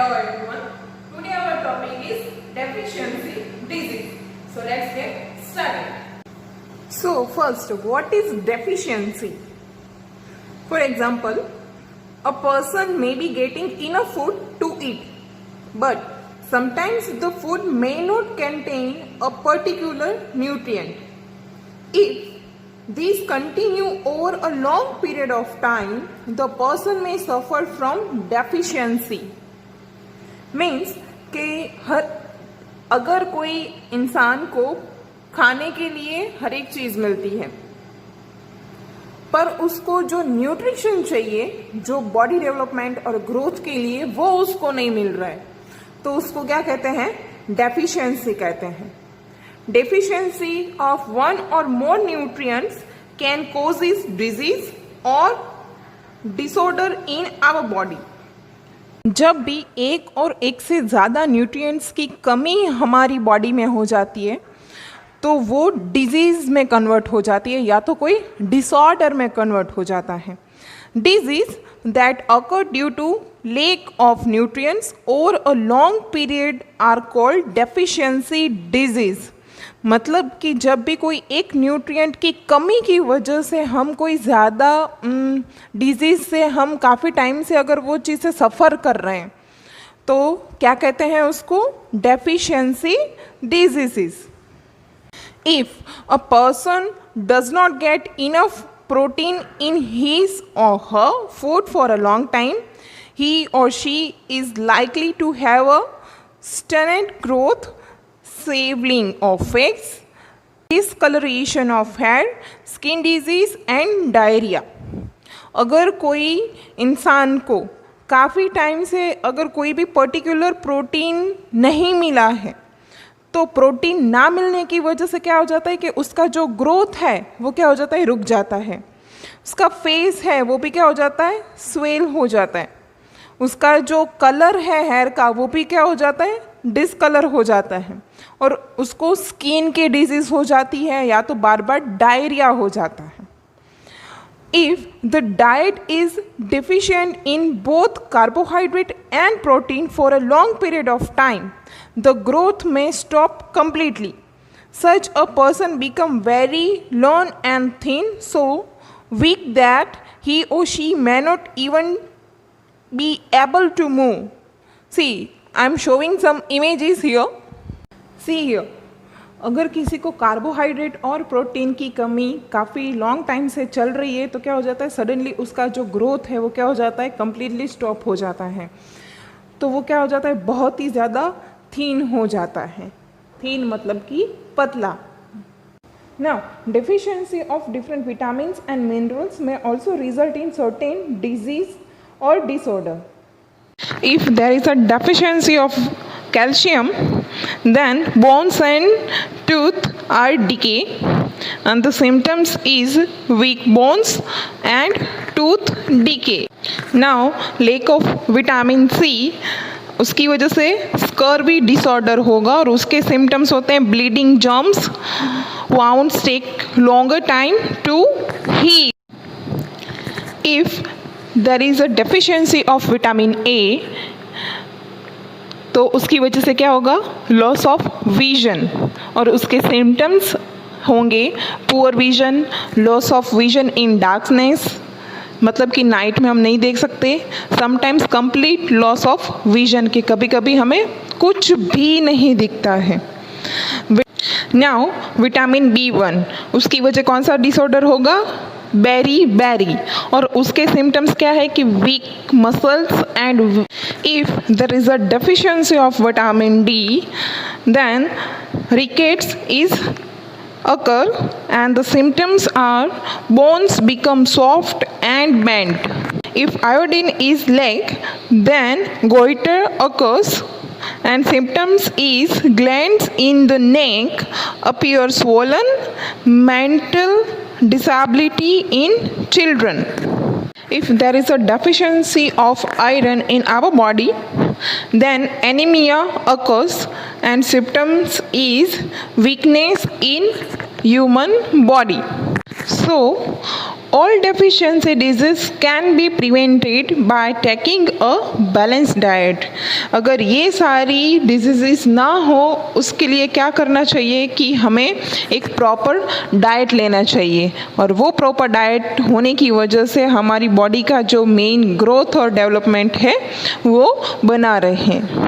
Hello everyone. Today our topic is deficiency disease. So let's get started. So first, what is deficiency? For example, a person may be getting enough food to eat, but sometimes the food may not contain a particular nutrient. If these continue over a long period of time, the person may suffer from deficiency. Means कि अगर कोई इंसान को खाने के लिए हर एक चीज मिलती है, पर उसको जो न्यूट्रिशन चाहिए, जो बॉडी डेवलपमेंट और ग्रोथ के लिए, वो उसको नहीं मिल रहा है, तो उसको क्या कहते हैं? डेफिशिएंसी कहते हैं. Deficiency of one or more nutrients can cause disease or disorder in our body. जब भी एक और एक से ज़्यादा न्यूट्रिएंट्स की कमी हमारी बॉडी में हो जाती है, तो वो डिजीज़ में कन्वर्ट हो जाती है या तो कोई डिसऑर्डर में कन्वर्ट हो जाता है. Disease that occur due to lack of nutrients over a long period are called deficiency disease. मतलब कि जब भी कोई एक न्यूट्रिएंट की कमी की वजह से हम कोई ज़्यादा डिजीज़ से हम काफ़ी टाइम से अगर वो चीज़ें सफ़र कर रहे हैं, तो क्या कहते हैं उसको? Deficiency disease. If a person does not get enough protein in his or her food for a long time, he or she is likely to have a stagnant growth, scaling of face, discoloration of hair, skin disease and diarrhea. अगर कोई इंसान को काफ़ी time से अगर कोई भी particular protein नहीं मिला है, तो प्रोटीन ना मिलने की वजह से क्या हो जाता है कि उसका जो ग्रोथ है वो क्या हो जाता है? रुक जाता है. उसका फेस है वो भी क्या हो जाता है? स्वेल हो जाता है. उसका जो कलर है हेयर का वो भी क्या हो जाता है? डिसकलर हो जाता है. और उसको स्किन की डिजीज़ हो जाती है या तो बार बार डायरिया हो जाता है. If the diet is deficient in both carbohydrate and protein for a long period of time, the growth may stop completely. Such a person become very lean and thin, so weak that he or she may not even be able to move. See, I am showing some images here. See here. अगर किसी को carbohydrate और protein की कमी काफ़ी long time से चल रही है, तो क्या हो जाता है? सडनली उसका जो ग्रोथ है वो क्या हो जाता है? कम्प्लीटली स्टॉप हो जाता है. तो वो क्या हो जाता है? बहुत ही ज़्यादा थीन हो जाता है. थीन मतलब कि पतला. Now, deficiency of different vitamins and minerals may also result in certain disease or disorder. If there is a deficiency of calcium, then bones and tooth are decay, and the symptoms is weak bones and tooth decay. Now, lack of vitamin C, उसकी वजह से scurvy disorder होगा और उसके symptoms होते हैं bleeding germs, wounds take longer time to heal. If there is a deficiency of vitamin A, तो उसकी वजह से क्या होगा? लॉस ऑफ विजन, और उसके सिम्टम्स होंगे poor vision, loss of vision in darkness, मतलब कि नाइट में हम नहीं देख सकते. Sometimes complete loss of vision, के कभी कभी हमें कुछ भी नहीं दिखता है. नाउ विटामिन B1, उसकी वजह कौन सा डिसऑर्डर होगा? बेरी, और उसके सिम्टम्स क्या है कि weak muscles and. If there is a deficiency of vitamin D, then rickets is occur and the symptoms are bones become soft and bent. If iodine is lack, then goiter occurs and symptoms is glands in the neck appear swollen, mental disability in children. If there is a deficiency of iron in our body, then anemia occurs and symptoms is weakness in human body. So All deficiency disease can be prevented by taking a balanced diet. अगर ये सारी disease ना हो उसके लिए क्या करना चाहिए कि हमें एक प्रॉपर डाइट लेना चाहिए, और वो प्रॉपर डाइट होने की वजह से हमारी बॉडी का जो मेन ग्रोथ और डेवलपमेंट है वो बना रहे।